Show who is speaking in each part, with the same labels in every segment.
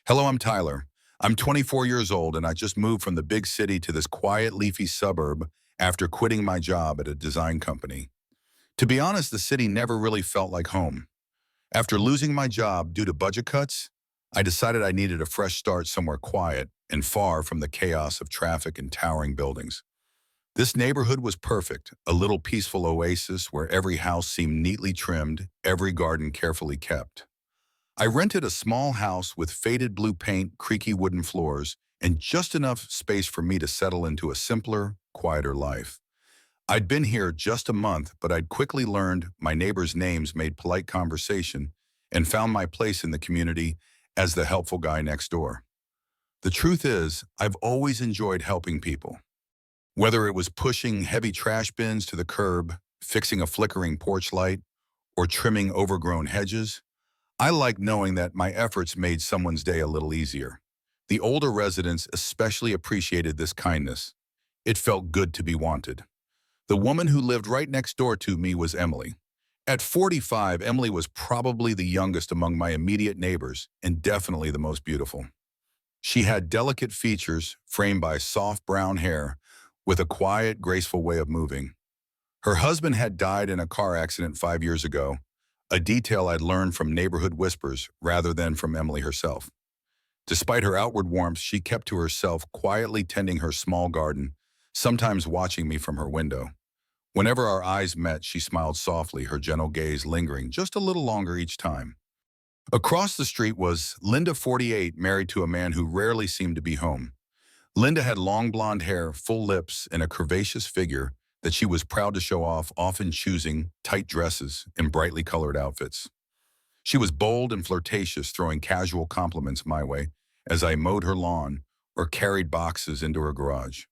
Speaker 1: Hello, I'm Tyler. I'm 24 years old and I just moved from the big city to this quiet, leafy suburb after quitting my job at a design company. To be honest, the city never really felt like home. After losing my job due to budget cuts, I decided I needed a fresh start somewhere quiet and far from the chaos of traffic and towering buildings. This neighborhood was perfect, a little peaceful oasis where every house seemed neatly trimmed, every garden carefully kept. I rented a small house with faded blue paint, creaky wooden floors, and just enough space for me to settle into a simpler, quieter life. I'd been here just a month, but I'd quickly learned my neighbors' names, made polite conversation, and found my place in the community as the helpful guy next door. The truth is, I've always enjoyed helping people. Whether it was pushing heavy trash bins to the curb, fixing a flickering porch light, or trimming overgrown hedges, I like knowing that my efforts made someone's day a little easier. The older residents especially appreciated this kindness. It felt good to be wanted. The woman who lived right next door to me was Emily. At 45, Emily was probably the youngest among my immediate neighbors and definitely the most beautiful. She had delicate features framed by soft brown hair with a quiet, graceful way of moving. Her husband had died in a car accident 5 years ago, a detail I'd learned from neighborhood whispers rather than from Emily herself. Despite her outward warmth, she kept to herself, quietly tending her small garden, sometimes watching me from her window. Whenever our eyes met, she smiled softly, her gentle gaze lingering just a little longer each time. Across the street was Linda, 48, married to a man who rarely seemed to be home. Linda had long blonde hair, full lips, and a curvaceous figure that she was proud to show off, often choosing tight dresses and brightly colored outfits. She was bold and flirtatious, throwing casual compliments my way as I mowed her lawn or carried boxes into her garage.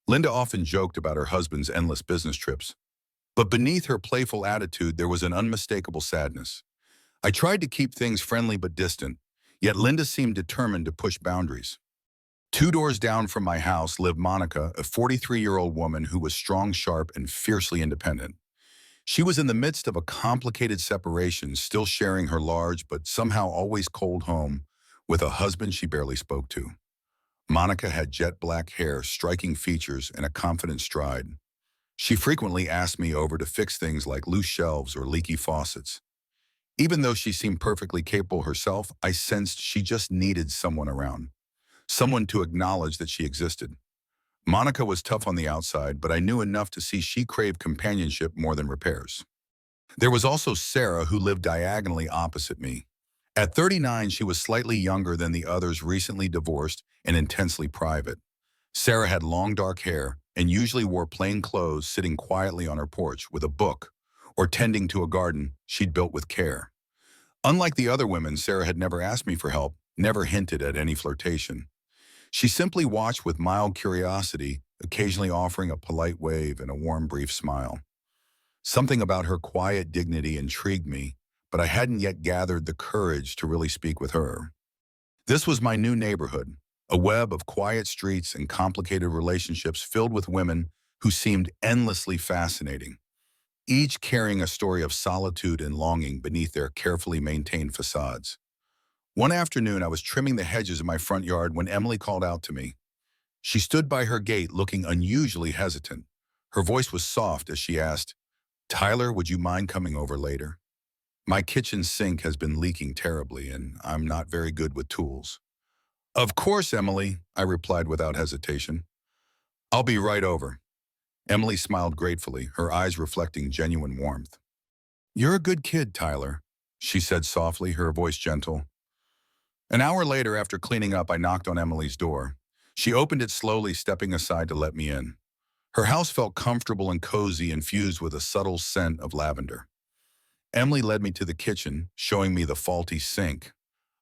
Speaker 1: Linda often joked about her husband's endless business trips, but beneath her playful attitude there was an unmistakable sadness. I tried to keep things friendly but distant, yet Linda seemed determined to push boundaries. 2 doors down from my house lived Monica, a 43-year-old woman who was strong, sharp, and fiercely independent. She was in the midst of a complicated separation, still sharing her large but somehow always cold home with a husband she barely spoke to. Monica had jet black hair, striking features, and a confident stride. She frequently asked me over to fix things like loose shelves or leaky faucets. Even though she seemed perfectly capable herself, I sensed she just needed someone around, someone to acknowledge that she existed. Monica was tough on the outside, but I knew enough to see she craved companionship more than repairs. There was also Sarah, who lived diagonally opposite me. At 39, she was slightly younger than the others, recently divorced and intensely private. Sarah had long dark hair and usually wore plain clothes, sitting quietly on her porch with a book or tending to a garden she'd built with care. Unlike the other women, Sarah had never asked me for help, never hinted at any flirtation. She simply watched with mild curiosity, occasionally offering a polite wave and a warm, brief smile. Something about her quiet dignity intrigued me, but I hadn't yet gathered the courage to really speak with her. This was my new neighborhood, a web of quiet streets and complicated relationships filled with women who seemed endlessly fascinating, each carrying a story of solitude and longing beneath their carefully maintained facades. One afternoon, I was trimming the hedges in my front yard when Emily called out to me. She stood by her gate looking unusually hesitant. Her voice was soft as she asked, "Tyler, would you mind coming over later? My kitchen sink has been leaking terribly and I'm not very good with tools." "Of course, Emily," I replied without hesitation. "I'll be right over." Emily smiled gratefully, her eyes reflecting genuine warmth. "You're a good kid, Tyler," she said softly, her voice gentle. An hour later, after cleaning up, I knocked on Emily's door. She opened it slowly, stepping aside to let me in. Her house felt comfortable and cozy, infused with a subtle scent of lavender. Emily led me to the kitchen, showing me the faulty sink.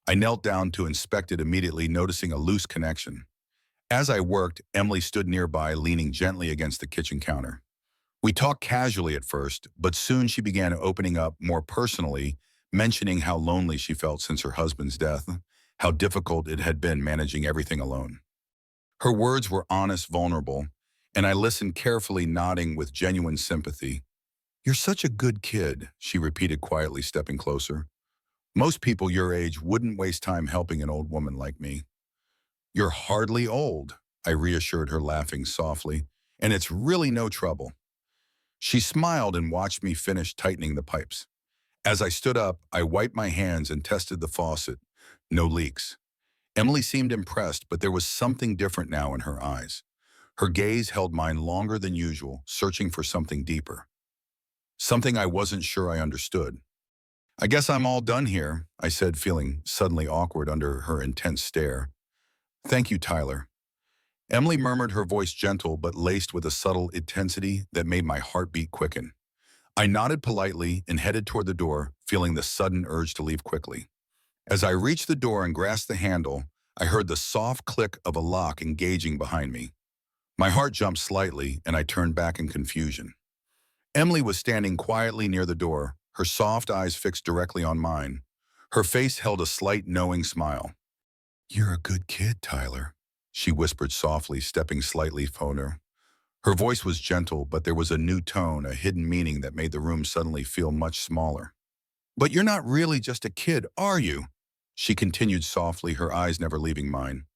Speaker 1: I knelt down to inspect it, immediately noticing a loose connection. As I worked, Emily stood nearby, leaning gently against the kitchen counter. We talked casually at first, but soon she began opening up more personally, mentioning how lonely she felt since her husband's death, how difficult it had been managing everything alone. Her words were honest, vulnerable, and I listened carefully, nodding with genuine sympathy. "You're such a good kid," she repeated quietly, stepping closer. Most people your age wouldn't waste time helping an old woman like me. You're hardly old, I reassured her, laughing softly, and it's really no trouble. She smiled and watched me finish tightening the pipes. As I stood up, I wiped my hands and tested the faucet. No leaks. Emily seemed impressed, but there was something different now in her eyes. Her gaze held mine longer than usual, searching for something deeper. Something I wasn't sure I understood. I guess I'm all done here, I said, feeling suddenly awkward under her intense stare. Thank you, Tyler. Emily murmured, her voice gentle but laced with a subtle intensity that made my heartbeat quicken. I nodded politely and headed toward the door, feeling the sudden urge to leave quickly. As I reached the door and grasped the handle, I heard the soft click of a lock engaging behind me. My heart jumped slightly, and I turned back in confusion. Emily was standing quietly near the door, her soft eyes fixed directly on mine. Her face held a slight knowing smile. "You're a good kid, Tyler," she whispered softly, stepping slightly from her. Her voice was gentle, but there was a new tone, a hidden meaning that made the room suddenly feel much smaller. "But you're not really just a kid, are you?" She continued softly, her eyes never leaving mine.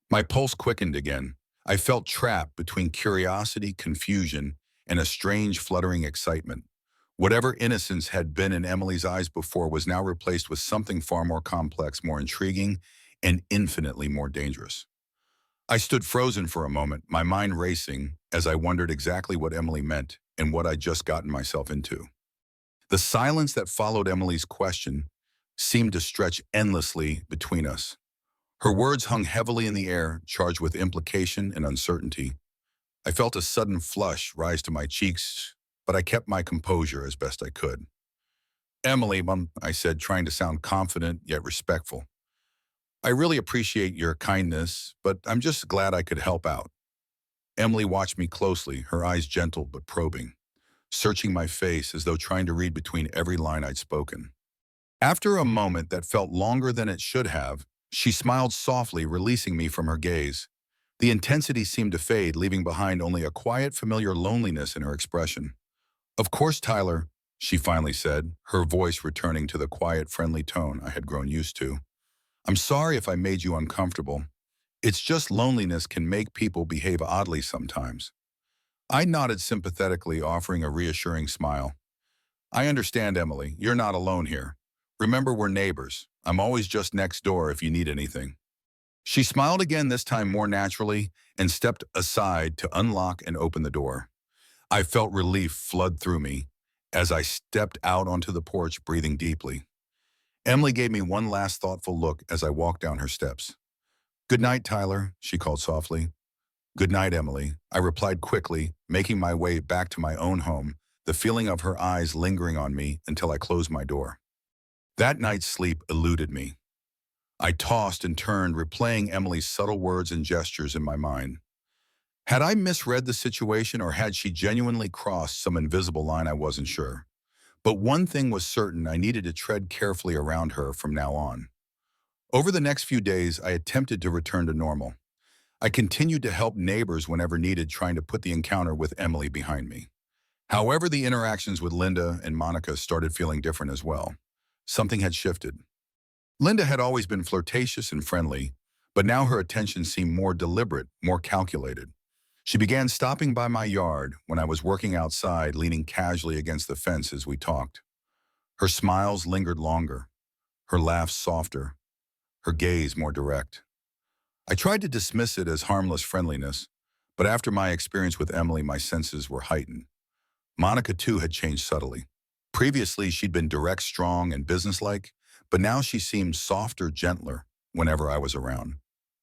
Speaker 1: My pulse quickened again. I felt trapped between curiosity, confusion, and a strange fluttering excitement. Whatever innocence had been in Emily's eyes before was now replaced with something far more complex, more intriguing, and infinitely more dangerous. I stood frozen for a moment, my mind racing, as I wondered exactly what Emily meant and what I'd just gotten myself into. The silence that followed Emily's question seemed to stretch endlessly between us. Her words hung heavily in the air, charged with implication and uncertainty. I felt a sudden flush rise to my cheeks, but I kept my composure as best I could. "Emily, I said, trying to sound confident yet respectful. "I really appreciate your kindness, but I'm just glad I could help out." Emily watched me closely, her eyes gentle but probing, searching my face as though trying to read between every line I'd spoken. After a moment that felt longer than it should have, she smiled softly, releasing me from her gaze. The intensity seemed to fade, leaving behind only a quiet, familiar loneliness in her expression. "Of course, Tyler," she finally said, her voice returning to the quiet, friendly tone I had grown used to. "I'm sorry if I made you uncomfortable. It's just loneliness can make people behave oddly sometimes." I nodded sympathetically, offering a reassuring smile. "I understand, Emily. You're not alone here. Remember, we're neighbors. I'm always just next door if you need anything." She smiled again, this time more naturally, and stepped aside to unlock and open the door. I felt relief flood through me as I stepped out onto the porch, breathing deeply. Emily gave me one last thoughtful look as I walked down her steps. "Good night, Tyler," she called softly. "Good night, Emily," I replied quickly, making my way back to my own home, the feeling of her eyes lingering on me until I closed my door. That night's sleep eluded me. I tossed and turned, replaying Emily's subtle words and gestures in my mind. Had I misread the situation, or had she genuinely crossed some invisible line? I wasn't sure. But one thing was certain: I needed to tread carefully around her from now on. Over the next few days, I attempted to return to normal. I continued to help neighbors whenever needed, trying to put the encounter with Emily behind me. However, the interactions with Linda and Monica started feeling different as well. Something had shifted. Linda had always been flirtatious and friendly, but now her attention seemed more deliberate, more calculated. She began stopping by my yard when I was working outside, leaning casually against the fence as we talked. Her smiles lingered longer, her laughs softer, her gaze more direct. I tried to dismiss it as harmless friendliness, but after my experience with Emily, my senses were heightened. Monica, too, had changed subtly. Previously, she'd been direct, strong, and businesslike, but now she seemed softer, gentler whenever I was around.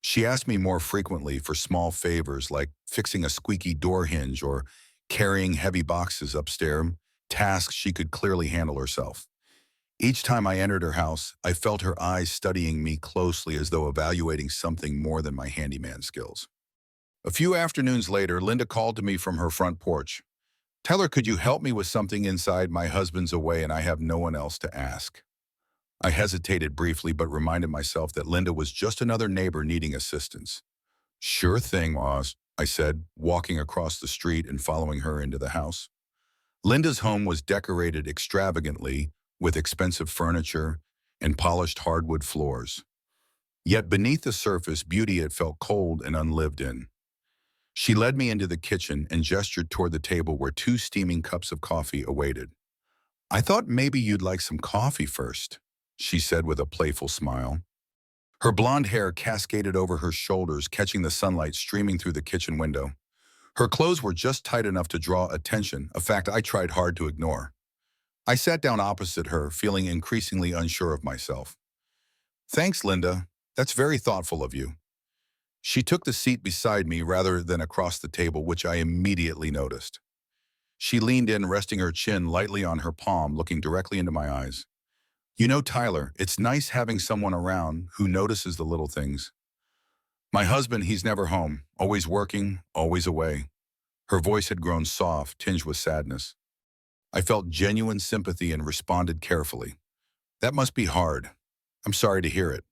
Speaker 1: She asked me more frequently for small favors like fixing a squeaky door hinge or carrying heavy boxes upstairs, tasks she could clearly handle herself. Each time I entered her house, I felt her eyes studying me closely, as though evaluating something more than my handyman skills. A few afternoons later, Linda called to me from her front porch. "Tyler, could you help me with something inside? My husband's away and I have no one else to ask." I hesitated briefly, but reminded myself that Linda was just another neighbor needing assistance. "Sure thing, Oz," I said, walking across the street and following her into the house. Linda's home was decorated extravagantly with expensive furniture, and polished hardwood floors. Yet beneath the surface beauty it felt cold and unlived in. She led me into the kitchen and gestured toward the table where two steaming cups of coffee awaited. "I thought maybe you'd like some coffee first," she said with a playful smile. Her blonde hair cascaded over her shoulders, catching the sunlight streaming through the kitchen window. Her clothes were just tight enough to draw attention, a fact I tried hard to ignore. I sat down opposite her, feeling increasingly unsure of myself. "Thanks, Linda. That's very thoughtful of you." She took the seat beside me rather than across the table, which I immediately noticed. She leaned in, resting her chin lightly on her palm, looking directly into my eyes. "You know, Tyler, it's nice having someone around who notices the little things. My husband, he's never home, always working, always away." Her voice had grown soft, tinged with sadness. I felt genuine sympathy and responded carefully. "That must be hard. I'm sorry to hear it."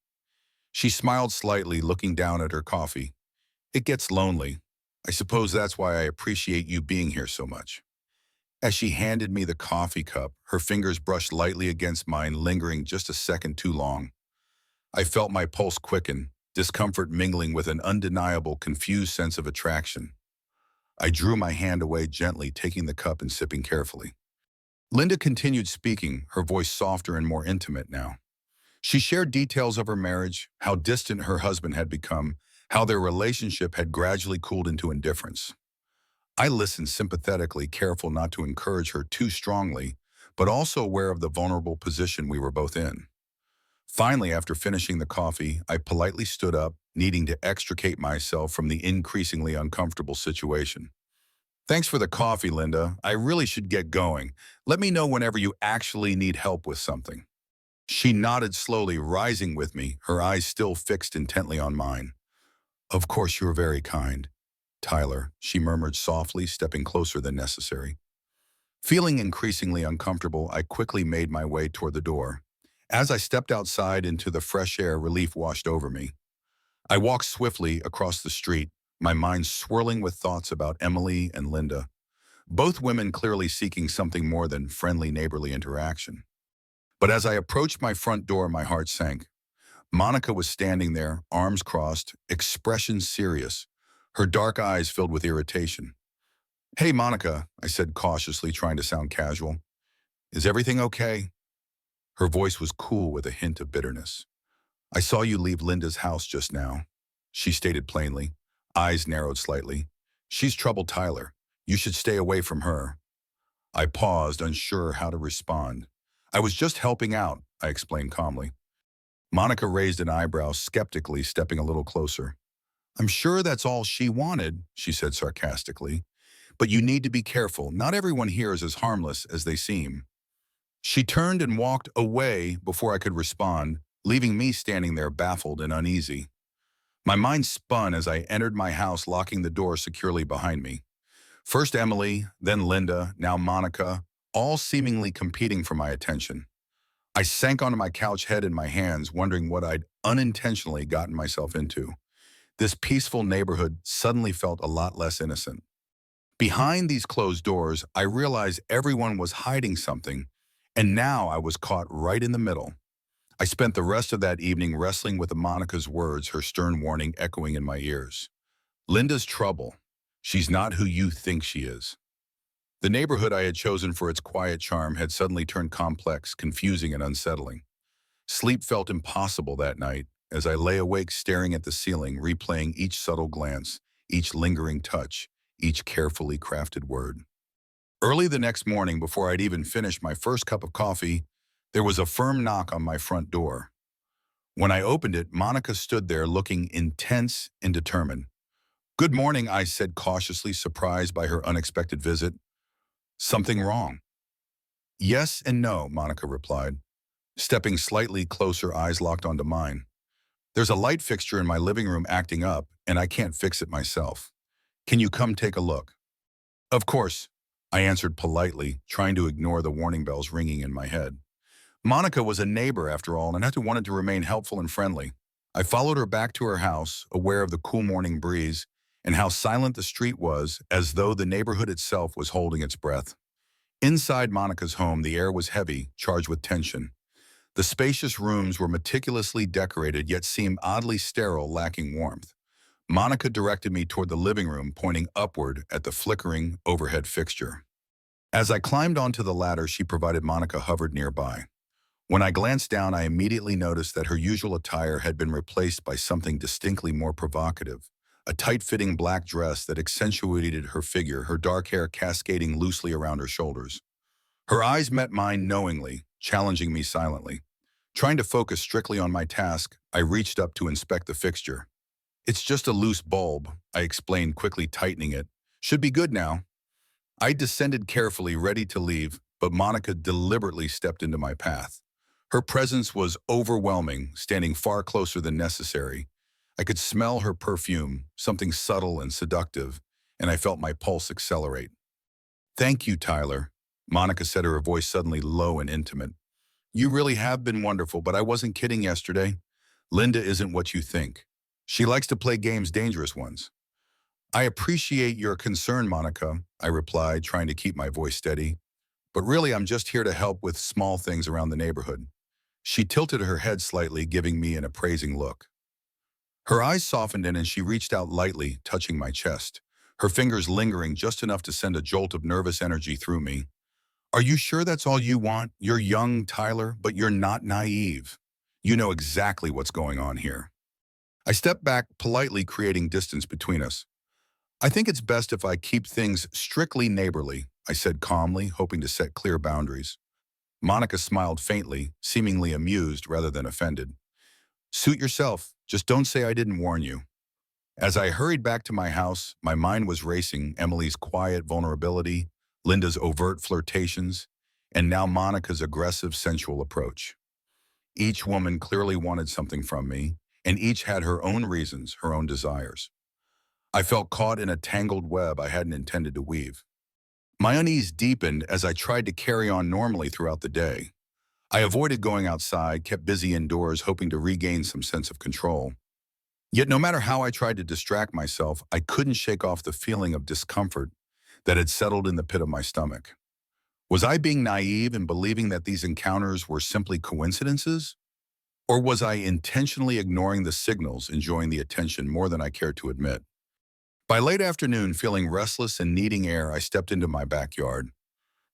Speaker 1: She smiled slightly, looking down at her coffee. "It gets lonely. I suppose that's why I appreciate you being here so much." As she handed me the coffee cup, her fingers brushed lightly against mine, lingering just a second too long. I felt my pulse quicken, discomfort mingling with an undeniable, confused sense of attraction. I drew my hand away gently, taking the cup and sipping carefully. Linda continued speaking, her voice softer and more intimate now. She shared details of her marriage, how distant her husband had become, how their relationship had gradually cooled into indifference. I listened sympathetically, careful not to encourage her too strongly, but also aware of the vulnerable position we were both in. Finally, after finishing the coffee, I politely stood up, needing to extricate myself from the increasingly uncomfortable situation. "Thanks for the coffee, Linda. I really should get going. Let me know whenever you actually need help with something." She nodded slowly, rising with me, her eyes still fixed intently on mine. "Of course, you're very kind, Tyler," she murmured softly, stepping closer than necessary. Feeling increasingly uncomfortable, I quickly made my way toward the door. As I stepped outside into the fresh air, relief washed over me. I walked swiftly across the street, my mind swirling with thoughts about Emily and Linda, both women clearly seeking something more than friendly neighborly interaction. But as I approached my front door, my heart sank. Monica was standing there, arms crossed, expression serious, her dark eyes filled with irritation. "Hey, Monica," I said cautiously, trying to sound casual. "Is everything okay?" Her voice was cool with a hint of bitterness. "I saw you leave Linda's house just now," she stated plainly, eyes narrowed slightly. "She's troubled Tyler. You should stay away from her." I paused, unsure how to respond. "I was just helping out," I explained calmly. Monica raised an eyebrow skeptically, stepping a little closer. "I'm sure that's all she wanted," she said sarcastically. "But you need to be careful. Not everyone here is as harmless as they seem." She turned and walked away before I could respond, leaving me standing there baffled and uneasy. My mind spun as I entered my house, locking the door securely behind me. First Emily, then Linda, now Monica, all seemingly competing for my attention. I sank onto my couch, head in my hands, wondering what I'd unintentionally gotten myself into. This peaceful neighborhood suddenly felt a lot less innocent. Behind these closed doors, I realized everyone was hiding something, and now I was caught right in the middle. I spent the rest of that evening wrestling with Monica's words, her stern warning echoing in my ears. "Linda's trouble. She's not who you think she is." The neighborhood I had chosen for its quiet charm had suddenly turned complex, confusing, and unsettling. Sleep felt impossible that night as I lay awake staring at the ceiling, replaying each subtle glance, each lingering touch, each carefully crafted word. Early the next morning, before I'd even finished my first cup of coffee, there was a firm knock on my front door. When I opened it, Monica stood there looking intense and determined. "Good morning," I said cautiously, surprised by her unexpected visit. "Something wrong?" "Yes and no," Monica replied, stepping slightly closer, eyes locked onto mine. "There's a light fixture in my living room acting up, and I can't fix it myself. Can you come take a look?" "Of course," I answered politely, trying to ignore the warning bells ringing in my head. Monica was a neighbor after all, and I wanted to remain helpful and friendly. I followed her back to her house, aware of the cool morning breeze and how silent the street was, as though the neighborhood itself was holding its breath. Inside Monica's home, the air was heavy, charged with tension. The spacious rooms were meticulously decorated yet seemed oddly sterile, lacking warmth. Monica directed me toward the living room, pointing upward at the flickering overhead fixture. As I climbed onto the ladder, she provided Monica hovered nearby. When I glanced down, I immediately noticed that her usual attire had been replaced by something distinctly more provocative. A tight-fitting black dress that accentuated her figure, her dark hair cascading loosely around her shoulders. Her eyes met mine knowingly, challenging me silently. Trying to focus strictly on my task, I reached up to inspect the fixture. "It's just a loose bulb," I explained, quickly tightening it. "Should be good now." I descended carefully, ready to leave, but Monica deliberately stepped into my path. Her presence was overwhelming, standing far closer than necessary. I could smell her perfume, something subtle and seductive, and I felt my pulse accelerate. "Thank you, Tyler," Monica said, her voice suddenly low and intimate. "You really have been wonderful, but I wasn't kidding yesterday. Linda isn't what you think. She likes to play games, dangerous ones." "I appreciate your concern, Monica," I replied, trying to keep my voice steady. "But really, I'm just here to help with small things around the neighborhood." She tilted her head slightly, giving me an appraising look. Her eyes softened in and she reached out lightly, touching my chest, her fingers lingering just enough to send a jolt of nervous energy through me. "Are you sure that's all you want? You're young, Tyler, but you're not naive. You know exactly what's going on here." I stepped back, politely creating distance between us. "I think it's best if I keep things strictly neighborly," I said calmly, hoping to set clear boundaries. Monica smiled faintly, seemingly amused rather than offended. "Suit yourself. Just don't say I didn't warn you." As I hurried back to my house, my mind was racing: Emily's quiet vulnerability, Linda's overt flirtations, and now Monica's aggressive, sensual approach. Each woman clearly wanted something from me, and each had her own reasons, her own desires. I felt caught in a tangled web I hadn't intended to weave. My unease deepened as I tried to carry on normally throughout the day. I avoided going outside, kept busy indoors, hoping to regain some sense of control. Yet no matter how I tried to distract myself, I couldn't shake off the feeling of discomfort that had settled in the pit of my stomach. Was I being naive in believing that these encounters were simply coincidences? Or was I intentionally ignoring the signals, enjoying the attention more than I cared to admit? By late afternoon, feeling restless and needing air, I stepped into my backyard.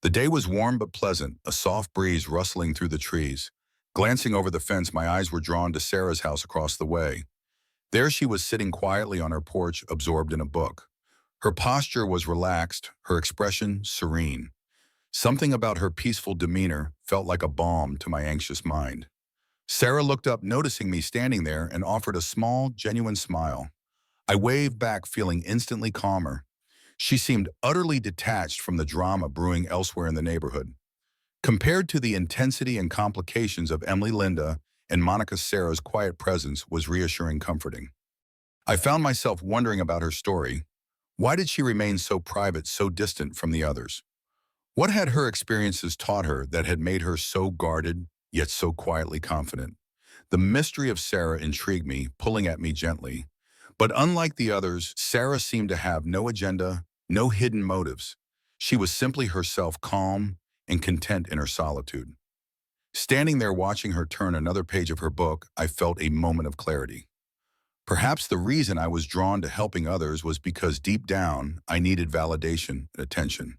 Speaker 1: The day was warm but pleasant, a soft breeze rustling through the trees. Glancing over the fence, my eyes were drawn to Sarah's house across the way. There she was, sitting quietly on her porch, absorbed in a book. Her posture was relaxed, her expression serene. Something about her peaceful demeanor felt like a balm to my anxious mind. Sarah looked up, noticing me standing there, and offered a small, genuine smile. I waved back, feeling instantly calmer. She seemed utterly detached from the drama brewing elsewhere in the neighborhood. Compared to the intensity and complications of Emily Linda and Monica, Sarah's quiet presence was reassuring, comforting. I found myself wondering about her story. Why did she remain so private, so distant from the others? What had her experiences taught her that had made her so guarded, yet so quietly confident? The mystery of Sarah intrigued me, pulling at me gently. But unlike the others, Sarah seemed to have no agenda, no hidden motives. She was simply herself, calm and content in her solitude. Standing there watching her turn another page of her book, I felt a moment of clarity. Perhaps the reason I was drawn to helping others was because deep down, I needed validation and attention.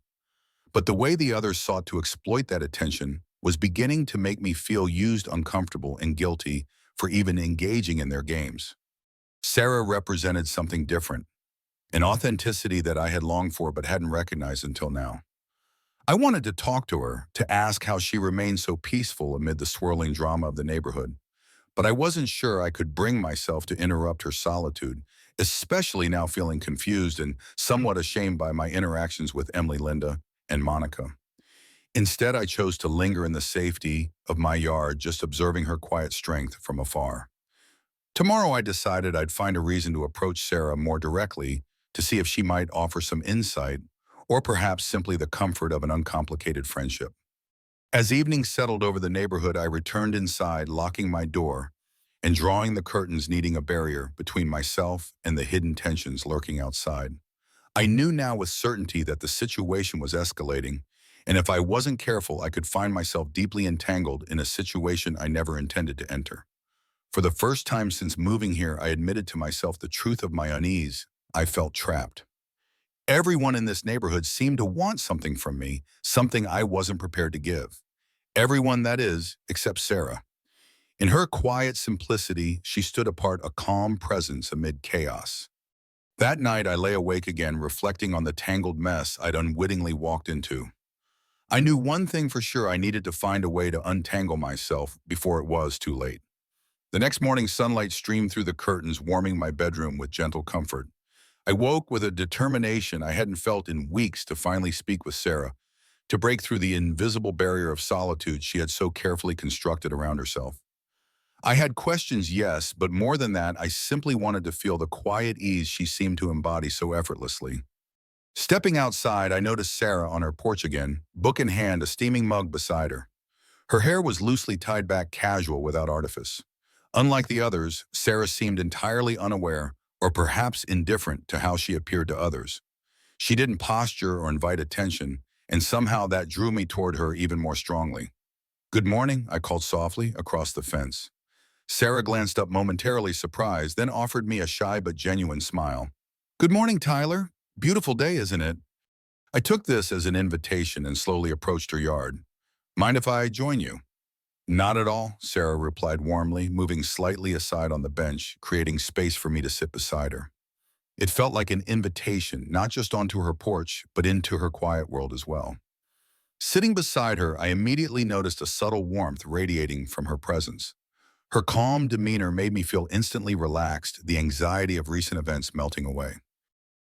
Speaker 1: But the way the others sought to exploit that attention was beginning to make me feel used, uncomfortable, and guilty for even engaging in their games. Sarah represented something different, an authenticity that I had longed for but hadn't recognized until now. I wanted to talk to her, to ask how she remained so peaceful amid the swirling drama of the neighborhood. But I wasn't sure I could bring myself to interrupt her solitude, especially now feeling confused and somewhat ashamed by my interactions with Emily, Linda, and Monica. Instead, I chose to linger in the safety of my yard, just observing her quiet strength from afar. Tomorrow, I decided I'd find a reason to approach Sarah more directly to see if she might offer some insight or perhaps simply the comfort of an uncomplicated friendship. As evening settled over the neighborhood, I returned inside, locking my door and drawing the curtains, needing a barrier between myself and the hidden tensions lurking outside. I knew now with certainty that the situation was escalating, And if I wasn't careful, I could find myself deeply entangled in a situation I never intended to enter. For the first time since moving here, I admitted to myself the truth of my unease. I felt trapped. Everyone in this neighborhood seemed to want something from me, something I wasn't prepared to give. Everyone, that is, except Sarah. In her quiet simplicity, she stood apart, a calm presence amid chaos. That night, I lay awake again, reflecting on the tangled mess I'd unwittingly walked into. I knew one thing for sure: I needed to find a way to untangle myself before it was too late. The next morning, sunlight streamed through the curtains, warming my bedroom with gentle comfort. I woke with a determination I hadn't felt in weeks to finally speak with Sarah, to break through the invisible barrier of solitude she had so carefully constructed around herself. I had questions, yes, but more than that, I simply wanted to feel the quiet ease she seemed to embody so effortlessly. Stepping outside, I noticed Sarah on her porch again, book in hand, a steaming mug beside her. Her hair was loosely tied back, casual, without artifice. Unlike the others, Sarah seemed entirely unaware, or perhaps indifferent, to how she appeared to others. She didn't posture or invite attention, and somehow that drew me toward her even more strongly. "Good morning," I called softly across the fence. Sarah glanced up, momentarily surprised, then offered me a shy but genuine smile. "Good morning, Tyler. Beautiful day, isn't it?" I took this as an invitation and slowly approached her yard. "Mind if I join you?" "Not at all," Sarah replied warmly, moving slightly aside on the bench, creating space for me to sit beside her. It felt like an invitation, not just onto her porch, but into her quiet world as well. Sitting beside her, I immediately noticed a subtle warmth radiating from her presence. Her calm demeanor made me feel instantly relaxed, the anxiety of recent events melting away.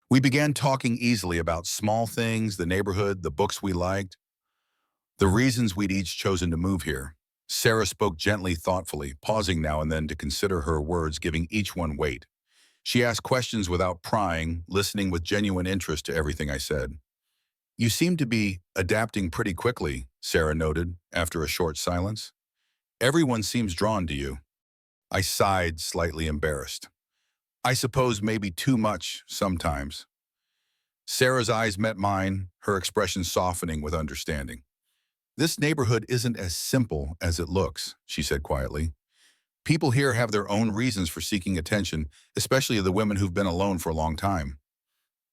Speaker 1: We began talking easily about small things, the neighborhood, the books we liked, the reasons we'd each chosen to move here. Sarah spoke gently, thoughtfully, pausing now and then to consider her words, giving each one weight. She asked questions without prying, listening with genuine interest to everything I said. "You seem to be adapting pretty quickly," Sarah noted after a short silence. "Everyone seems drawn to you." I sighed, slightly embarrassed. "I suppose maybe too much sometimes." Sarah's eyes met mine, her expression softening with understanding. "This neighborhood isn't as simple as it looks," she said quietly. "People here have their own reasons for seeking attention, especially the women who've been alone for a long time."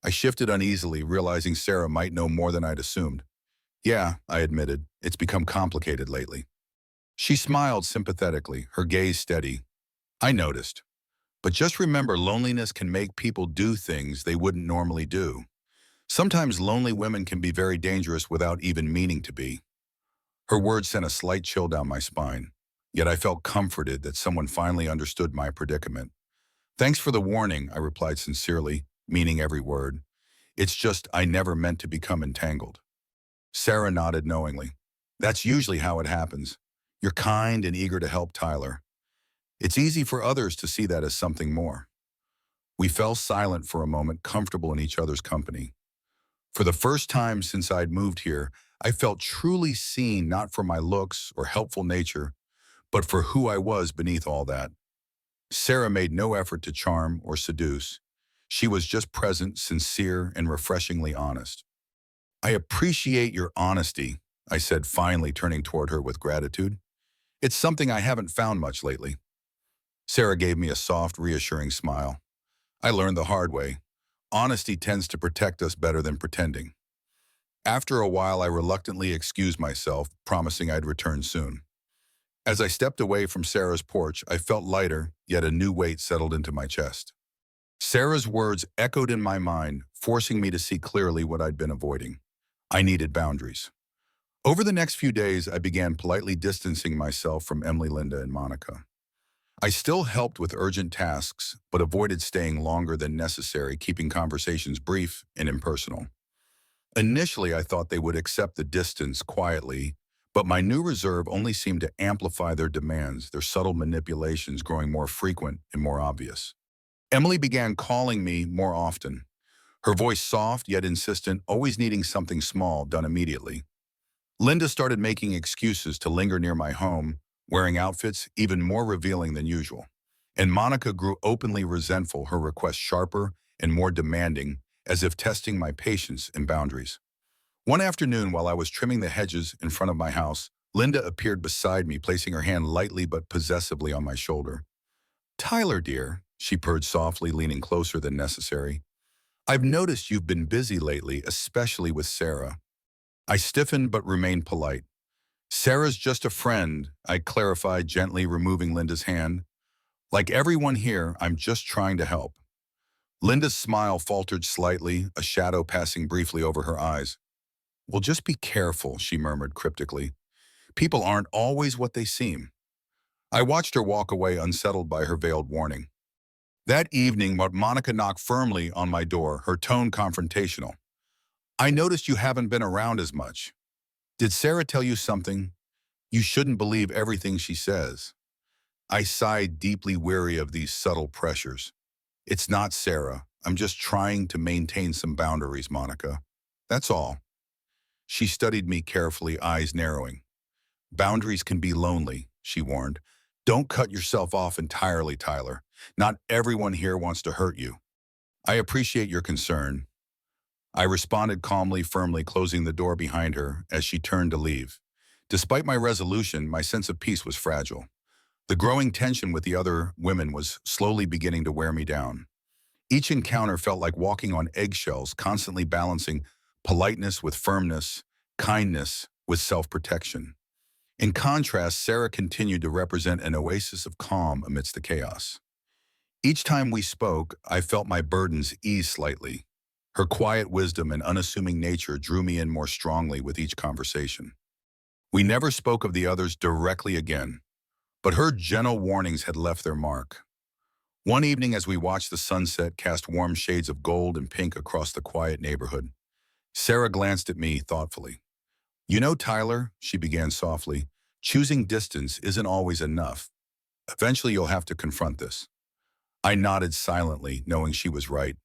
Speaker 1: I shifted uneasily, realizing Sarah might know more than I'd assumed. "Yeah," I admitted, "it's become complicated lately." She smiled sympathetically, her gaze steady. "I noticed. But just remember, loneliness can make people do things they wouldn't normally do. Sometimes lonely women can be very dangerous without even meaning to be." Her words sent a slight chill down my spine, yet I felt comforted that someone finally understood my predicament. "Thanks for the warning," I replied sincerely, meaning every word. "It's just I never meant to become entangled." Sarah nodded knowingly. "That's usually how it happens. You're kind and eager to help, Tyler. It's easy for others to see that as something more." We fell silent for a moment, comfortable in each other's company. For the first time since I'd moved here, I felt truly seen, not for my looks or helpful nature, but for who I was beneath all that. Sarah made no effort to charm or seduce. She was just present, sincere, and refreshingly honest. "I appreciate your honesty," I said, finally turning toward her with gratitude. "It's something I haven't found much lately." Sarah gave me a soft, reassuring smile. "I learned the hard way. Honesty tends to protect us better than pretending." After a while, I reluctantly excused myself, promising I'd return soon. As I stepped away from Sarah's porch, I felt lighter, yet a new weight settled into my chest. Sarah's words echoed in my mind, forcing me to see clearly what I'd been avoiding. I needed boundaries. Over the next few days, I began politely distancing myself from Emily, Linda, and Monica. I still helped with urgent tasks, but avoided staying longer than necessary, keeping conversations brief and impersonal. Initially, I thought they would accept the distance quietly, but my new reserve only seemed to amplify their demands, their subtle manipulations growing more frequent and more obvious. Emily began calling me more often, her voice soft yet insistent, always needing something small done immediately. Linda started making excuses to linger near my home, wearing outfits even more revealing than usual. And Monica grew openly resentful, her requests sharper and more demanding, as if testing my patience and boundaries. One afternoon, while I was trimming the hedges in front of my house, Linda appeared beside me, placing her hand lightly but possessively on my shoulder. Tyler, dear, she purred softly, leaning closer than necessary. I've noticed you've been busy lately, especially with Sarah. I stiffened but remained polite. Sarah's just a friend, I clarified, gently removing Linda's hand. Like everyone here, I'm just trying to help. Linda's smile faltered slightly, a shadow passing briefly over her eyes. Well, just be careful, she murmured cryptically. People aren't always what they seem. I watched her walk away, unsettled by her veiled warning. That evening, Monica knocked firmly on my door, her tone confrontational. I noticed you haven't been around as much. Did Sarah tell you something? You shouldn't believe everything she says. I sighed, deeply weary of these subtle pressures. It's not Sarah. I'm just trying to maintain some boundaries, Monica. That's all. She studied me carefully, eyes narrowing. Boundaries can be lonely, she warned. Don't cut yourself off entirely, Tyler. Not everyone here wants to hurt you. I appreciate your concern. I responded calmly, firmly closing the door behind her as she turned to leave. Despite my resolution, my sense of peace was fragile. The growing tension with the other women was slowly beginning to wear me down. Each encounter felt like walking on eggshells, constantly balancing politeness with firmness, kindness with self-protection. In contrast, Sarah continued to represent an oasis of calm amidst the chaos. Each time we spoke, I felt my burdens ease slightly. Her quiet wisdom and unassuming nature drew me in more strongly with each conversation. We never spoke of the others directly again, but her gentle warnings had left their mark. One evening, as we watched the sunset cast warm shades of gold and pink across the quiet neighborhood, Sarah glanced at me thoughtfully. You know, Tyler, she began softly, choosing distance isn't always enough. Eventually, you'll have to confront this. I nodded silently, knowing she was right.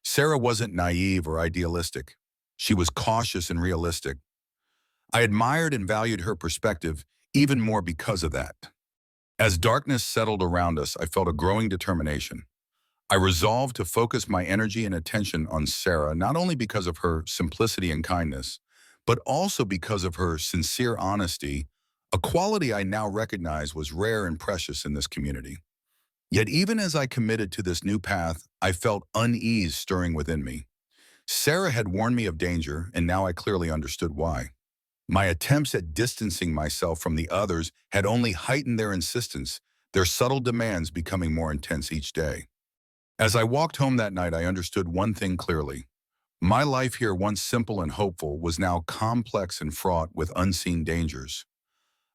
Speaker 1: Sarah wasn't naive or idealistic. She was cautious and realistic. I admired and valued her perspective even more because of that. As darkness settled around us, I felt a growing determination. I resolved to focus my energy and attention on Sarah, not only because of her simplicity and kindness, but also because of her sincere honesty, a quality I now recognize was rare and precious in this community. Yet even as I committed to this new path, I felt unease stirring within me. Sarah had warned me of danger, and now I clearly understood why. My attempts at distancing myself from the others had only heightened their insistence, their subtle demands becoming more intense each day. As I walked home that night, I understood one thing clearly. My life here, once simple and hopeful, was now complex and fraught with unseen dangers.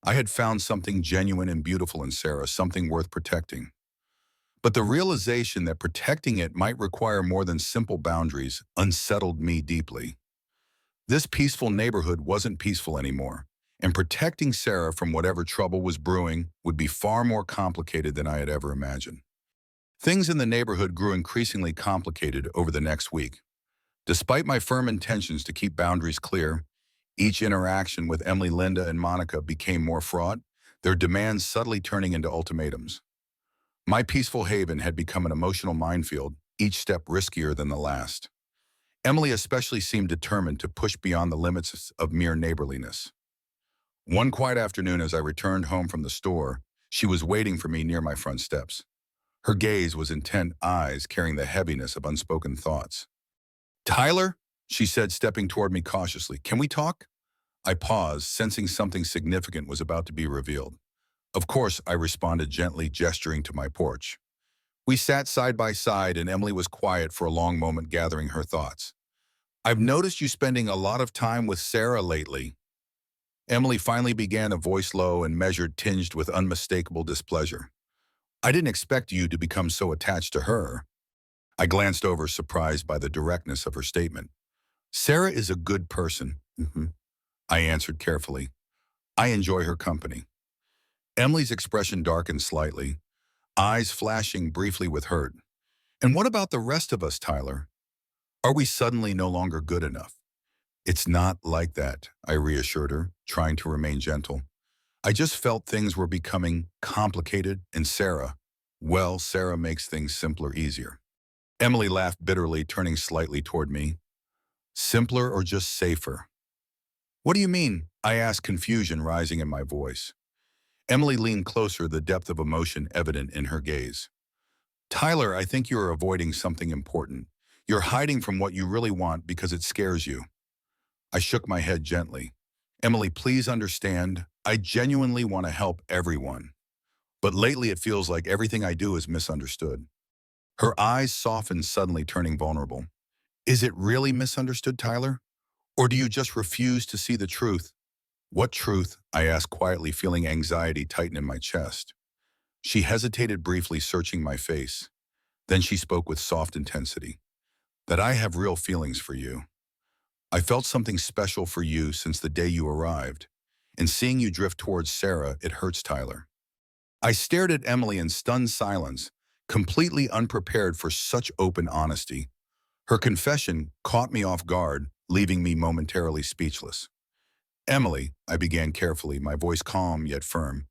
Speaker 1: I had found something genuine and beautiful in Sarah, something worth protecting. But the realization that protecting it might require more than simple boundaries unsettled me deeply. This peaceful neighborhood wasn't peaceful anymore, and protecting Sarah from whatever trouble was brewing would be far more complicated than I had ever imagined. Things in the neighborhood grew increasingly complicated over the next week. Despite my firm intentions to keep boundaries clear, each interaction with Emily, Linda, and Monica became more fraught, their demands subtly turning into ultimatums. My peaceful haven had become an emotional minefield, each step riskier than the last. Emily especially seemed determined to push beyond the limits of mere neighborliness. One quiet afternoon as I returned home from the store, she was waiting for me near my front steps. Her gaze was intent, eyes carrying the heaviness of unspoken thoughts. Tyler, she said, stepping toward me cautiously, can we talk? I paused, sensing something significant was about to be revealed. Of course, I responded gently, gesturing to my porch. We sat side by side and Emily was quiet for a long moment, gathering her thoughts. I've noticed you spending a lot of time with Sarah lately. Emily finally began, a voice low and measured, tinged with unmistakable displeasure. I didn't expect you to become so attached to her. I glanced over, surprised by the directness of her statement. Sarah is a good person, I answered carefully. I enjoy her company. Emily's expression darkened slightly, eyes flashing briefly with hurt. And what about the rest of us, Tyler? Are we suddenly no longer good enough? It's not like that, I reassured her, trying to remain gentle. I just felt things were becoming complicated, and Sarah makes things simpler, easier. Emily laughed bitterly, turning slightly toward me. Simpler or just safer? What do you mean? I asked, confusion rising in my voice. Emily leaned closer, the depth of emotion evident in her gaze. Tyler, I think you are avoiding something important. You're hiding from what you really want because it scares you. I shook my head gently. Emily, please understand, I genuinely want to help everyone. But lately it feels like everything I do is misunderstood. Her eyes softened, suddenly turning vulnerable. Is it really misunderstood, Tyler? Or do you just refuse to see the truth? What truth? I asked quietly, feeling anxiety tighten in my chest. She hesitated briefly, searching my face. Then she spoke with soft intensity. That I have real feelings for you. I felt something special for you since the day you arrived. And seeing you drift towards Sarah, it hurts, Tyler. I stared at Emily in stunned silence, completely unprepared for such open honesty. Her confession caught me off guard, leaving me momentarily speechless. Emily, I began carefully, my voice calm yet firm.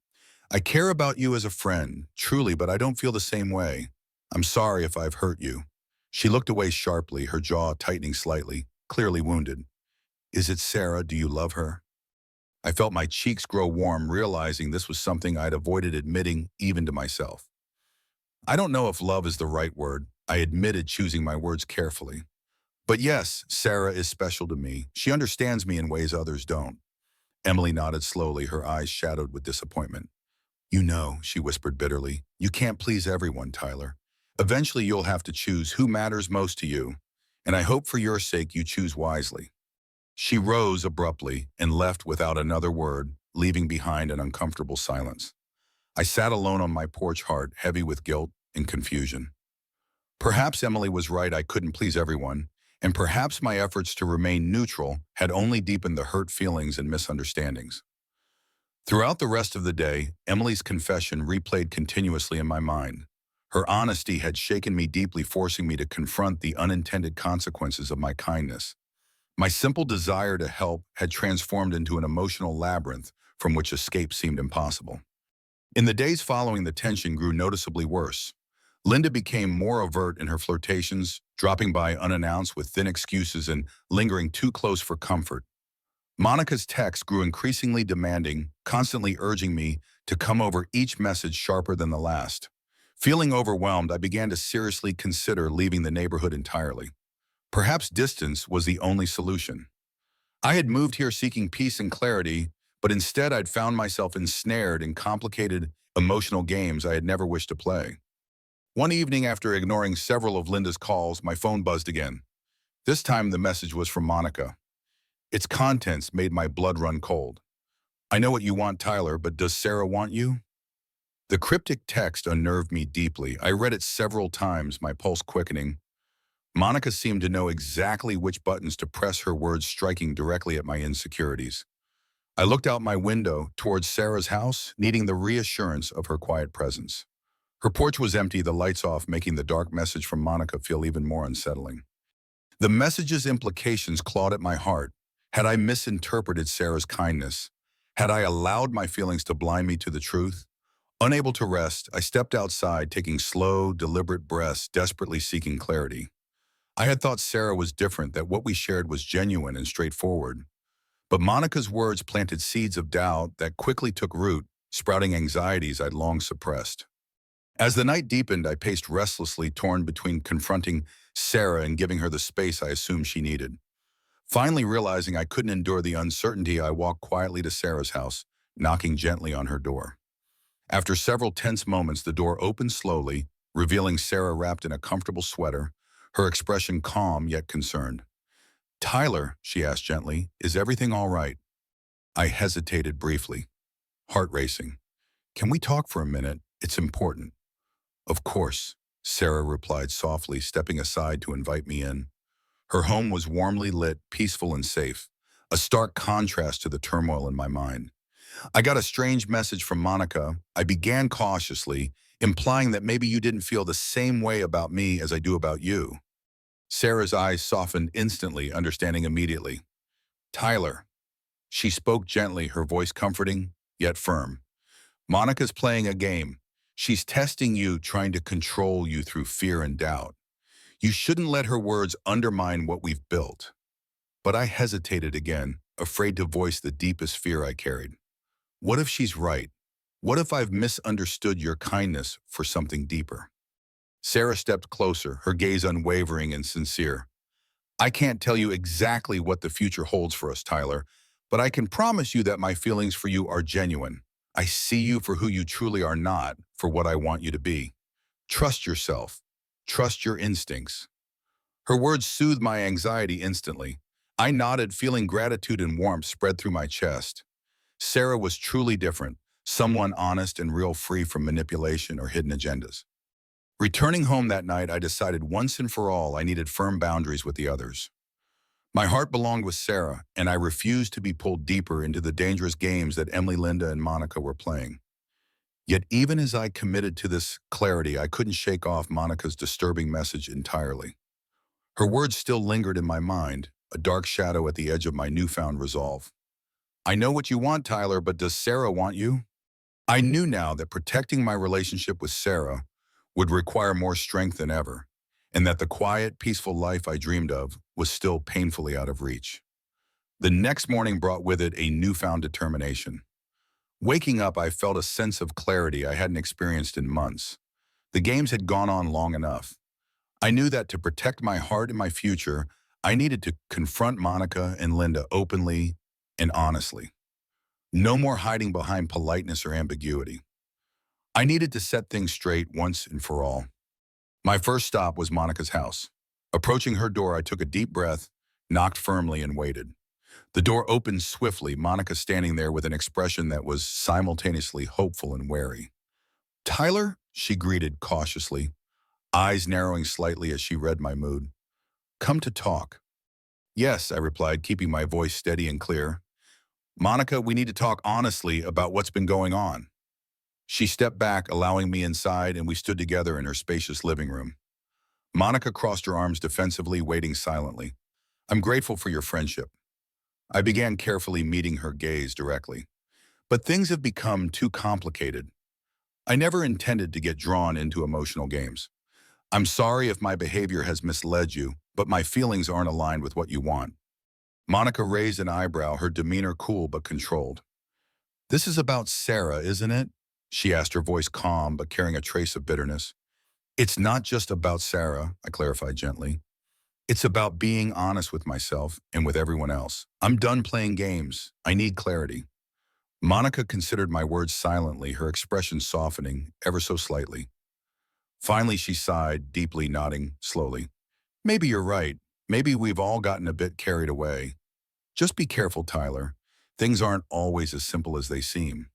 Speaker 1: I care about you as a friend, truly, but I don't feel the same way. I'm sorry if I've hurt you. She looked away sharply, her jaw tightening slightly, clearly wounded. Is it Sarah? Do you love her? I felt my cheeks grow warm, realizing this was something I'd avoided admitting even to myself. I don't know if love is the right word. I admitted, choosing my words carefully. But yes, Sarah is special to me. She understands me in ways others don't. Emily nodded slowly, her eyes shadowed with disappointment. You know, she whispered bitterly, you can't please everyone, Tyler. Eventually you'll have to choose who matters most to you. And I hope for your sake you choose wisely. She rose abruptly and left without another word, leaving behind an uncomfortable silence. I sat alone on my porch, heart heavy with guilt and confusion. Perhaps Emily was right, I couldn't please everyone, and perhaps my efforts to remain neutral had only deepened the hurt feelings and misunderstandings. Throughout the rest of the day, Emily's confession replayed continuously in my mind. Her honesty had shaken me deeply, forcing me to confront the unintended consequences of my kindness. My simple desire to help had transformed into an emotional labyrinth from which escape seemed impossible. In the days following, the tension grew noticeably worse. Linda became more overt in her flirtations, dropping by unannounced with thin excuses and lingering too close for comfort. Monica's texts grew increasingly demanding, constantly urging me to come over, each message sharper than the last. Feeling overwhelmed, I began to seriously consider leaving the neighborhood entirely. Perhaps distance was the only solution. I had moved here seeking peace and clarity, but instead I'd found myself ensnared in complicated, emotional games I had never wished to play. One evening, after ignoring several of Linda's calls, my phone buzzed again. This time the message was from Monica. Its contents made my blood run cold. I know what you want, Tyler, but does Sarah want you? The cryptic text unnerved me deeply. I read it several times, my pulse quickening. Monica seemed to know exactly which buttons to press, her words striking directly at my insecurities. I looked out my window towards Sarah's house, needing the reassurance of her quiet presence. Her porch was empty, the lights off, making the dark message from Monica feel even more unsettling. The message's implications clawed at my heart. Had I misinterpreted Sarah's kindness? Had I allowed my feelings to blind me to the truth? Unable to rest, I stepped outside, taking slow, deliberate breaths, desperately seeking clarity. I had thought Sarah was different, that what we shared was genuine and straightforward. But Monica's words planted seeds of doubt that quickly took root, sprouting anxieties I'd long suppressed. As the night deepened, I paced restlessly, torn between confronting Sarah and giving her the space I assumed she needed. Finally realizing I couldn't endure the uncertainty, I walked quietly to Sarah's house, knocking gently on her door. After several tense moments, the door opened slowly, revealing Sarah wrapped in a comfortable sweater, her expression calm yet concerned. Tyler, she asked gently, is everything all right? I hesitated briefly, heart racing. Can we talk for a minute? It's important. Of course, Sarah replied softly, stepping aside to invite me in. Her home was warmly lit, peaceful and safe, a stark contrast to the turmoil in my mind. I got a strange message from Monica. I began cautiously, implying that maybe you didn't feel the same way about me as I do about you. Sarah's eyes softened instantly, understanding immediately. Tyler. She spoke gently, her voice comforting, yet firm. Monica's playing a game. She's testing you, trying to control you through fear and doubt. You shouldn't let her words undermine what we've built. But I hesitated again. afraid to voice the deepest fear I carried. What if she's right? What if I've misunderstood your kindness for something deeper? Sarah stepped closer, her gaze unwavering and sincere. I can't tell you exactly what the future holds for us, Tyler, but I can promise you that my feelings for you are genuine. I see you for who you truly are, not for what I want you to be. Trust yourself. Trust your instincts. Her words soothed my anxiety instantly. I nodded, feeling gratitude and warmth spread through my chest. Sarah was truly different, someone honest and real, free from manipulation or hidden agendas. Returning home that night, I decided once and for all I needed firm boundaries with the others. My heart belonged with Sarah, and I refused to be pulled deeper into the dangerous games that Emily, Linda, and Monica were playing. Yet even as I committed to this clarity, I couldn't shake off Monica's disturbing message entirely. Her words still lingered in my mind, a dark shadow at the edge of my newfound resolve. I know what you want, Tyler, but does Sarah want you? I knew now that protecting my relationship with Sarah would require more strength than ever, and that the quiet, peaceful life I dreamed of was still painfully out of reach. The next morning brought with it a newfound determination. Waking up, I felt a sense of clarity I hadn't experienced in months. The games had gone on long enough. I knew that to protect my heart and my future, I needed to confront Monica and Linda openly and honestly. No more hiding behind politeness or ambiguity. I needed to set things straight once and for all. My first stop was Monica's house. Approaching her door, I took a deep breath, knocked firmly, and waited. The door opened swiftly, Monica standing there with an expression that was simultaneously hopeful and wary. "Tyler?" she greeted cautiously, eyes narrowing slightly as she read my mood. "Come to talk." "Yes," I replied, keeping my voice steady and clear. "Monica, we need to talk honestly about what's been going on." She stepped back, allowing me inside, and we stood together in her spacious living room. Monica crossed her arms defensively, waiting silently. "I'm grateful for your friendship." I began carefully, meeting her gaze directly. "But things have become too complicated. I never intended to get drawn into emotional games. I'm sorry if my behavior has misled you, but my feelings aren't aligned with what you want." Monica raised an eyebrow, her demeanor cool but controlled. "This is about Sarah, isn't it?" she asked, her voice calm but carrying a trace of bitterness. "It's not just about Sarah," I clarified gently. "It's about being honest with myself and with everyone else. I'm done playing games. I need clarity." Monica considered my words silently, her expression softening ever so slightly. Finally, she sighed, deeply, nodding slowly. "Maybe you're right. Maybe we've all gotten a bit carried away. Just be careful, Tyler. Things aren't always as simple as they seem."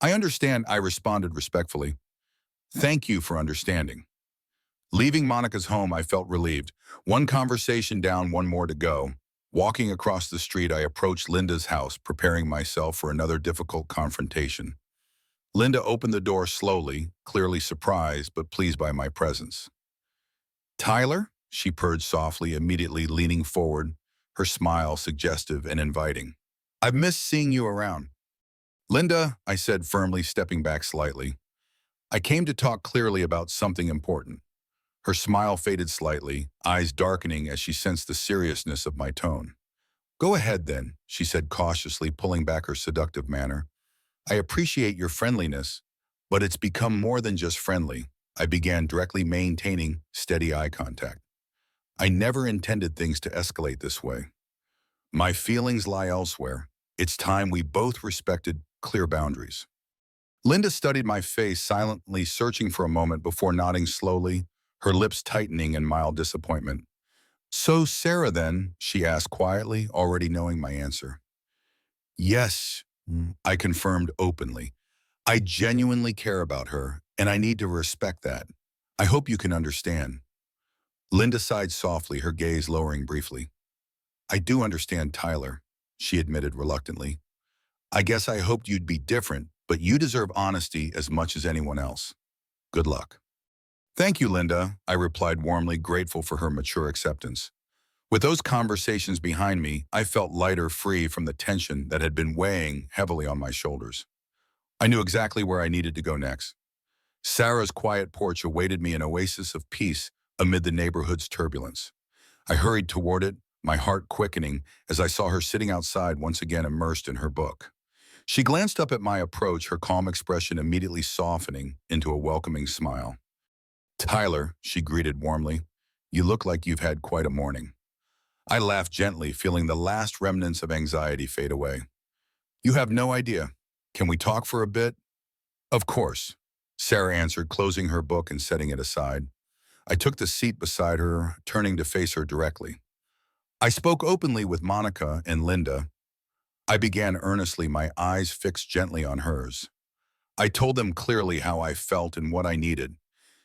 Speaker 1: "I understand," I responded respectfully. "Thank you for understanding." Leaving Monica's home, I felt relieved. One conversation down, one more to go. Walking across the street, I approached Linda's house, preparing myself for another difficult confrontation. Linda opened the door slowly, clearly surprised but pleased by my presence. "Tyler?" she purred softly, immediately leaning forward, her smile suggestive and inviting. "I've missed seeing you around." "Linda," I said firmly, stepping back slightly, "I came to talk clearly about something important." Her smile faded slightly, eyes darkening as she sensed the seriousness of my tone. "Go ahead then," she said cautiously, pulling back her seductive manner. "I appreciate your friendliness, but it's become more than just friendly." I began, directly, maintaining steady eye contact. "I never intended things to escalate this way. My feelings lie elsewhere. It's time we both respected clear boundaries." Linda studied my face, silently searching for a moment before nodding slowly, her lips tightening in mild disappointment. "So Sarah then?" she asked quietly, already knowing my answer. "Yes," I confirmed openly. "I genuinely care about her, and I need to respect that. I hope you can understand." Linda sighed softly, her gaze lowering briefly. "I do understand, Tyler," she admitted reluctantly. "I guess I hoped you'd be different, but you deserve honesty as much as anyone else. Good luck." "Thank you, Linda," I replied warmly, grateful for her mature acceptance. With those conversations behind me, I felt lighter, free from the tension that had been weighing heavily on my shoulders. I knew exactly where I needed to go next. Sarah's quiet porch awaited me, an oasis of peace amid the neighborhood's turbulence. I hurried toward it, my heart quickening as I saw her sitting outside once again immersed in her book. She glanced up at my approach, her calm expression immediately softening into a welcoming smile. "Tyler," she greeted warmly, "you look like you've had quite a morning." I laughed gently, feeling the last remnants of anxiety fade away. "You have no idea. Can we talk for a bit?" "Of course," Sarah answered, closing her book and setting it aside. I took the seat beside her, turning to face her directly. I spoke openly with Monica and Linda. I began earnestly, my eyes fixed gently on hers. I told them clearly how I felt and what I needed.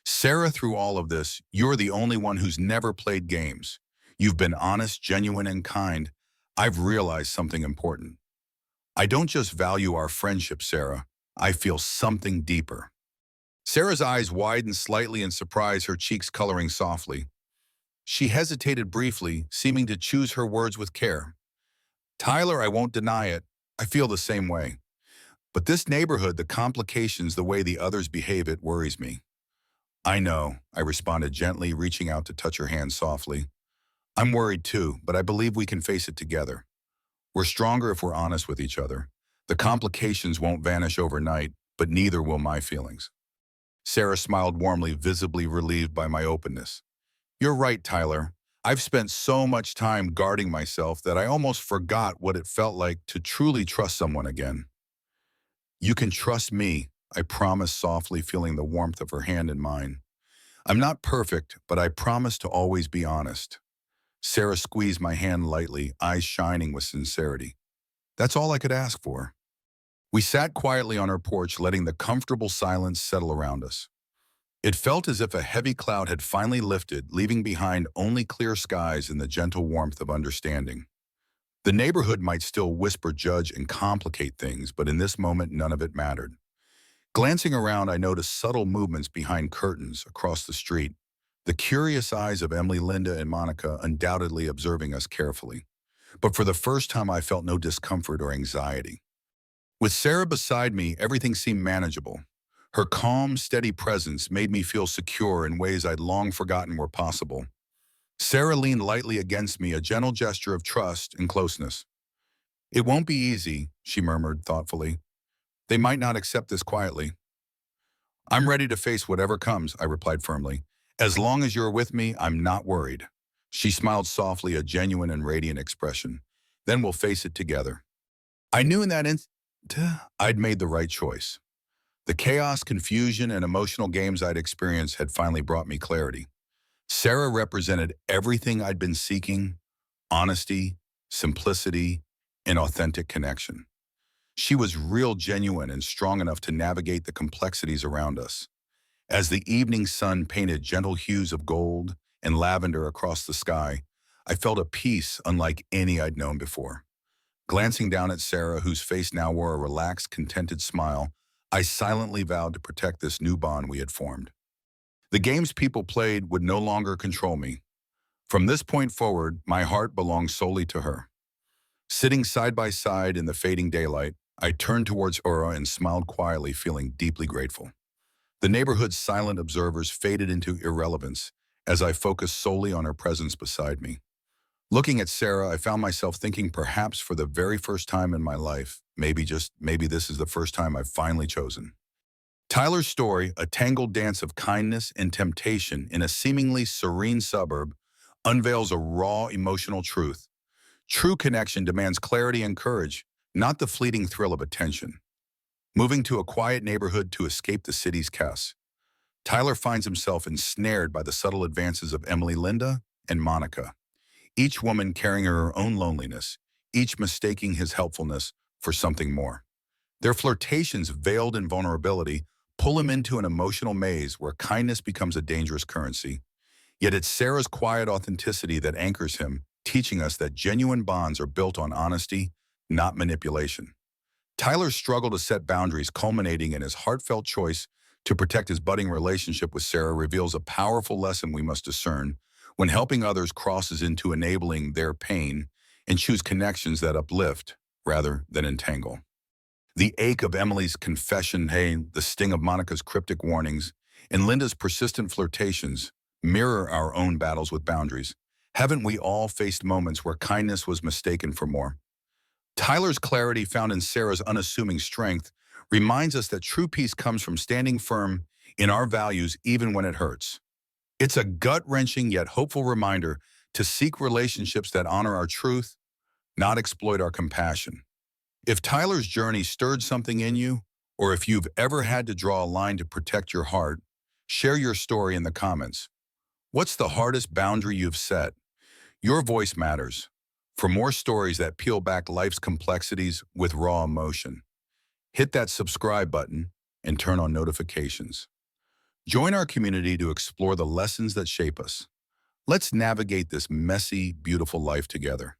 Speaker 1: "Sarah, through all of this, you're the only one who's never played games. You've been honest, genuine, and kind. I've realized something important. I don't just value our friendship, Sarah. I feel something deeper." Sarah's eyes widened slightly in surprise, her cheeks coloring softly. She hesitated briefly, seeming to choose her words with care. "Tyler, I won't deny it. I feel the same way. But this neighborhood, the complications, the way the others behave, it worries me." "I know," I responded gently, reaching out to touch her hand softly. "I'm worried too, but I believe we can face it together. We're stronger if we're honest with each other. The complications won't vanish overnight, but neither will my feelings." Sarah smiled warmly, visibly relieved by my openness. "You're right, Tyler. I've spent so much time guarding myself that I almost forgot what it felt like to truly trust someone again." "You can trust me," I promised softly, feeling the warmth of her hand in mine. "I'm not perfect, but I promise to always be honest." Sarah squeezed my hand lightly, eyes shining with sincerity. That's all I could ask for. We sat quietly on our porch, letting the comfortable silence settle around us. It felt as if a heavy cloud had finally lifted, leaving behind only clear skies and the gentle warmth of understanding. The neighborhood might still whisper, judge, and complicate things, but in this moment, none of it mattered. Glancing around, I noticed subtle movements behind curtains across the street, the curious eyes of Emily, Linda, and Monica undoubtedly observing us carefully. But for the first time, I felt no discomfort or anxiety. With Sarah beside me, everything seemed manageable. Her calm, steady presence made me feel secure in ways I'd long forgotten were possible. Sarah leaned lightly against me, a gentle gesture of trust and closeness. "It won't be easy," she murmured thoughtfully. "They might not accept this quietly." "I'm ready to face whatever comes," I replied firmly. "As long as you're with me, I'm not worried." She smiled softly, a genuine and radiant expression. "Then we'll face it together." I knew in that instant I'd made the right choice. The chaos, confusion, and emotional games I'd experienced had finally brought me clarity. Sarah represented everything I'd been seeking: honesty, simplicity, and authentic connection. She was real, genuine, and strong enough to navigate the complexities around us. As the evening sun painted gentle hues of gold and lavender across the sky, I felt a peace unlike any I'd known before. Glancing down at Sarah, whose face now wore a relaxed, contented smile, I silently vowed to protect this new bond we had formed. The games people played would no longer control me. From this point forward, my heart belonged solely to her. Sitting side by side in the fading daylight, I turned towards Aura and smiled quietly, feeling deeply grateful. The neighborhood's silent observers faded into irrelevance as I focused solely on her presence beside me. Looking at Sarah, I found myself thinking, perhaps for the very first time in my life, maybe this is the first time I've finally chosen. Tyler's story, a tangled dance of kindness and temptation in a seemingly serene suburb, unveils a raw emotional truth. True connection demands clarity and courage, not the fleeting thrill of attention. Moving to a quiet neighborhood to escape the city's chaos, Tyler finds himself ensnared by the subtle advances of Emily, Linda, and Monica, each woman carrying her own loneliness, each mistaking his helpfulness for something more. Their flirtations, veiled in vulnerability, pull him into an emotional maze where kindness becomes a dangerous currency. Yet it's Sarah's quiet authenticity that anchors him, teaching us that genuine bonds are built on honesty, not manipulation. Tyler's struggle to set boundaries, culminating in his heartfelt choice to protect his budding relationship with Sarah, reveals a powerful lesson we must discern when helping others crosses into enabling their pain and choose connections that uplift rather than entangle. The ache of Emily's confession, the sting of Monica's cryptic warnings, and Linda's persistent flirtations mirror our own battles with boundaries. Haven't we all faced moments where kindness was mistaken for more? Tyler's clarity found in Sarah's unassuming strength reminds us that true peace comes from standing firm in our values even when it hurts. It's a gut-wrenching yet hopeful reminder to seek relationships that honor our truth, not exploit our compassion. If Tyler's journey stirred something in you, or if you've ever had to draw a line to protect your heart, share your story in the comments. What's the hardest boundary you've set? Your voice matters. For more stories that peel back life's complexities with raw emotion, hit that subscribe button and turn on notifications. Join our community to explore the lessons that shape us. Let's navigate this messy, beautiful life together.